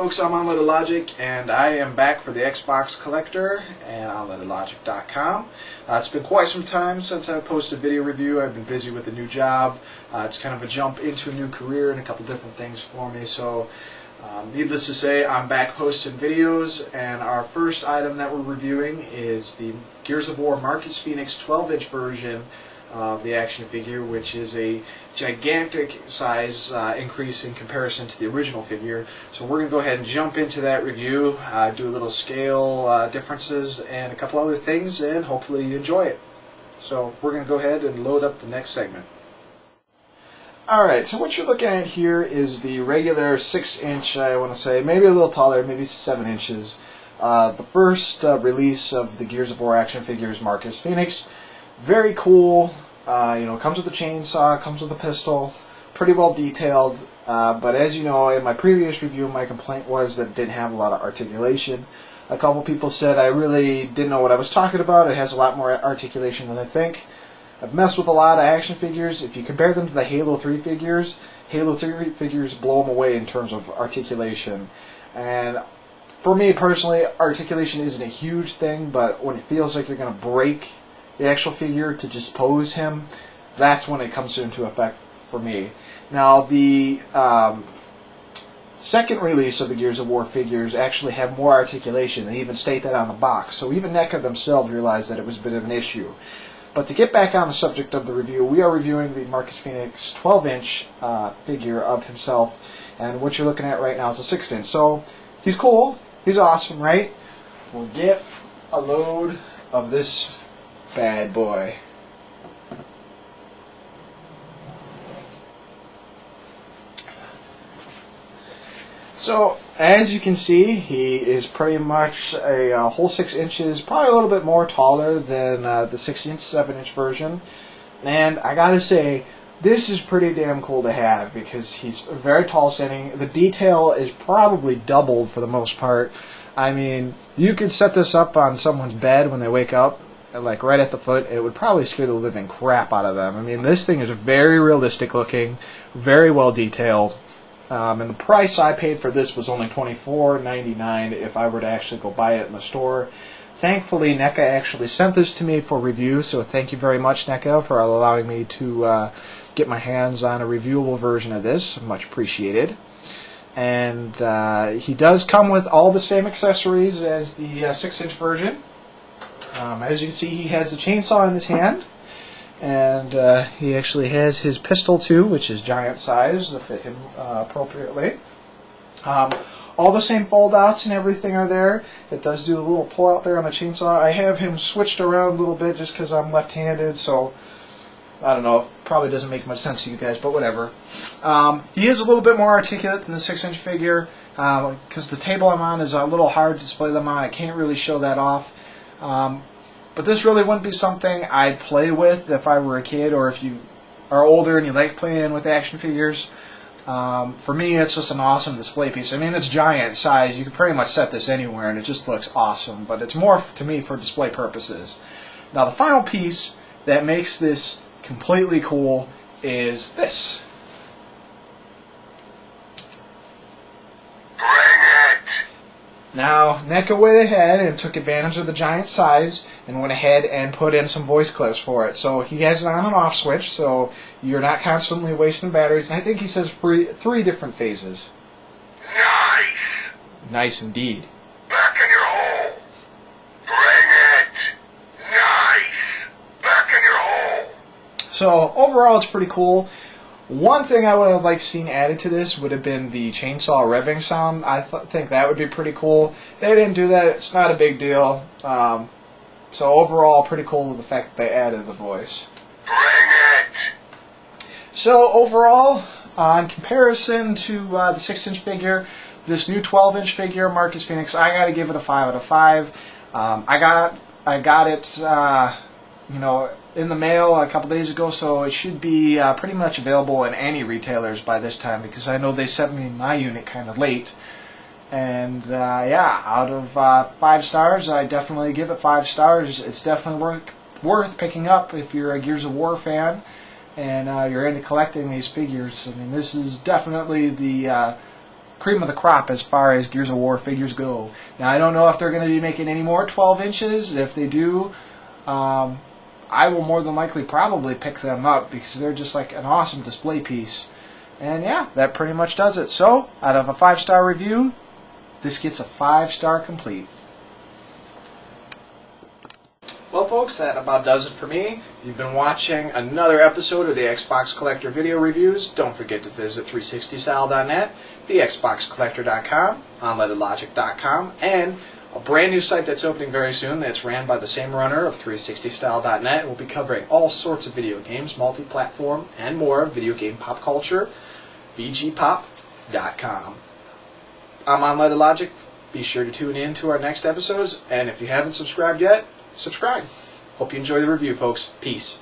folks, I'm Untitled Logic, and I am back for the Xbox Collector and UntitledLogic.com. It's been quite some time since I posted a video review. I've been busy with a new job. It's kind of a jump into a new career and a couple different things for me. So, needless to say, I'm back posting videos, and our first item that we're reviewing is the Gears of War Marcus Fenix 12-inch version of the action figure, which is a gigantic size increase in comparison to the original figure. So we're going to go ahead and jump into that review, do a little scale differences and a couple other things, and hopefully you enjoy it. So we're going to go ahead and load up the next segment. Alright, so what you're looking at here is the regular 6-inch, I want to say, maybe a little taller, maybe 7 inches. The first release of the Gears of War action figures, Marcus Fenix. Very cool. Comes with a chainsaw, comes with a pistol, pretty well detailed. But as you know, in my previous review, my complaint was that it didn't have a lot of articulation. A couple people said I really didn't know what I was talking about. It has a lot more articulation than I think. I've messed with a lot of action figures. If you compare them to the Halo 3 figures, Halo 3 figures blow them away in terms of articulation. And for me personally, articulation isn't a huge thing, but when it feels like you're going to break the actual figure to just pose him, that's when it comes into effect for me. Now, the second release of the Gears of War figures actually have more articulation. They even state that on the box. So even NECA themselves realized that it was a bit of an issue. But to get back on the subject of the review, we are reviewing the Marcus Fenix 12-inch figure of himself. And what you're looking at right now is a 6-inch. So he's cool. He's awesome, right? We'll get a load of this bad boy. So, as you can see, he is pretty much a whole 6 inches, probably a little bit more taller than the 6-inch, 7-inch version. And I gotta say, this is pretty damn cool to have because he's very tall standing. The detail is probably doubled for the most part. I mean, you could set this up on someone's bed when they wake up, like right at the foot. It would probably scare the living crap out of them. I mean, this thing is very realistic looking, very well detailed. And the price I paid for this was only $24.99 if I were to actually go buy it in the store. Thankfully, NECA actually sent this to me for review, so thank you very much, NECA, for allowing me to get my hands on a reviewable version of this. Much appreciated. And he does come with all the same accessories as the 6-inch version. As you can see, he has the chainsaw in his hand. And he actually has his pistol too, which is giant size to fit him appropriately. All the same fold-outs and everything are there. It does do a little pull-out there on the chainsaw. I have him switched around a little bit just because I'm left-handed, so I don't know. It probably doesn't make much sense to you guys, but whatever. He is a little bit more articulate than the 6-inch figure because the table I'm on is a little hard to display them on. I can't really show that off. But this really wouldn't be something I'd play with if I were a kid, or if you are older and you like playing with action figures. For me, it's just an awesome display piece. I mean, it's giant size. You can pretty much set this anywhere, and it just looks awesome. But it's more, to me, for display purposes. Now, the final piece that makes this completely cool is this. Now, NECA went ahead and took advantage of the giant size and went ahead and put in some voice clips for it. So he has an on and off switch, so you're not constantly wasting batteries. And I think he says 3 different phases. Nice! Nice indeed. Back in your hole! Bring it! Nice! Back in your hole! So, overall, it's pretty cool. One thing I would have liked seen added to this would have been the chainsaw revving sound. I think that would be pretty cool. They didn't do that. It's not a big deal. So overall, pretty cool the fact that they added the voice. Bring it! So overall, in comparison to the 6-inch figure, this new 12-inch figure, Marcus Fenix, I got to give it a 5 out of 5. I got it, in the mail a couple days ago, so it should be pretty much available in any retailers by this time, because I know they sent me my unit kind of late. And yeah, out of 5 stars, I definitely give it 5 stars. It's definitely worth picking up if you're a Gears of War fan and you're into collecting these figures. I mean, this is definitely the cream of the crop as far as Gears of War figures go. Now, I don't know if they're going to be making any more 12 inches. If they do, I will more than likely probably pick them up because they're just like an awesome display piece. And yeah, that pretty much does it. So, out of a 5-star review, this gets a 5-star complete. Well, folks, that about does it for me. You've been watching another episode of the Xbox Collector Video Reviews. Don't forget to visit 360style.net, thexboxcollector.com, unlightedlogic.com, and a brand new site that's opening very soon that's ran by the same runner of 360style.net. We'll be covering all sorts of video games, multi-platform, and more video game pop culture, vgpop.com. I'm Unlighted Logic. Be sure to tune in to our next episodes, and if you haven't subscribed yet, subscribe. Hope you enjoy the review, folks. Peace.